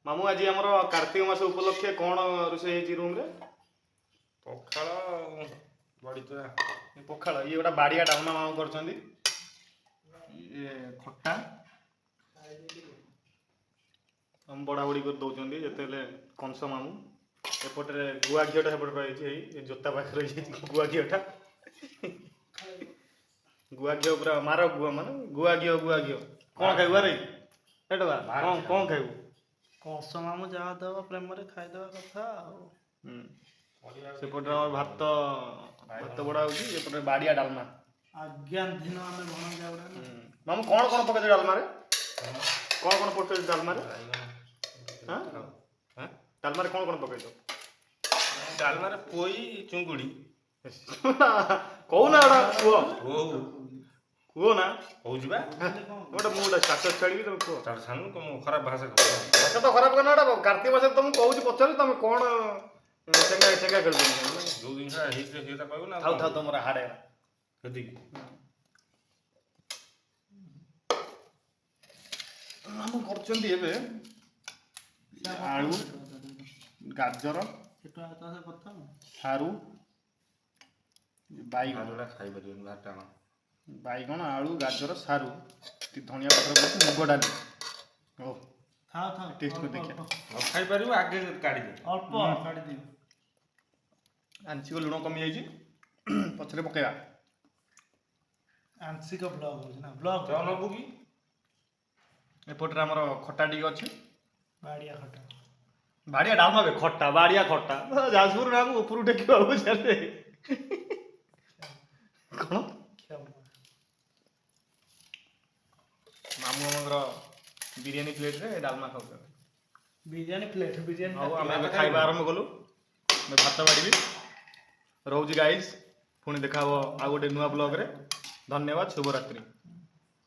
मामू आज आमर कार्तिक मास उपलक्षे कौन रोषे रूम रे पखाल बड़ी चुरा पखाल ये गोटा बाड़िया डालमा मामू कर खटा हम बड़ा बड़ी कर दौरान जिते कंस मामू एपटे गुआ घीटा सेपटे जोता पाखे गुआ घीटा गुआ घी पूरा मार गुआ मान गुआ घी कौन खाइबू रे कौन खाइबू कंस मामू जहाँ दब प्रेम खाईदे कथा सेपटे भात भात बड़ा होपटे बाड़िया डालमा आज्ञा दिन आम भण जाऊड़ा मामू कौन कौन पकड़ डालमा रे कौन पकड़ डालमा रे डालमा रे कौन पकड़ डालमा पोई चुंगुड़ी कौना कुह कुह ना कौचबा गोटे मुझे स्टाटस छाड़ी तुम कुह तार सानू तुम खराब भाषा भाषा तो खराब करना कार्तिक मास तुम कहूँ पचार तुम कौन चेंगा चेंगा कर जो जिन सेटा कहू ना थाउ थाउ तुम हाड़े कदी हम करचंदी एबे आलू गाजर सारू बैगन खाई परिबन भाटा बैगन आलू गाजर सारू धनिया पत्र मुग डाली ओ थाओ थाओ टेस्ट कर देखिए खाई परिबो आगे काढी दे अल्प काढी दे आंशिक लुण कमी जाइए पछरे पकेगा आंशिक ब्लॉग हो ना ब्लॉग तो नबु की एपटे हमर खट्टा टी अछि बाड़िया खटा बाड़िया डालमा बे खट्टा बाड़िया खट्टा जाजपुर नाम ऊपर उठे क्यों आबो चले कोन मामू हमर बिरयानी प्लेट रे डालमा खाउ बिरयानी प्लेट बिरयानी हां हम खाइबा आरंभ कलु मैं भात बाड़ीबी रोज गाइस पुणी देखा आ गोटे नुआ ब्लॉग रे धन्यवाद शुभ रात्रि।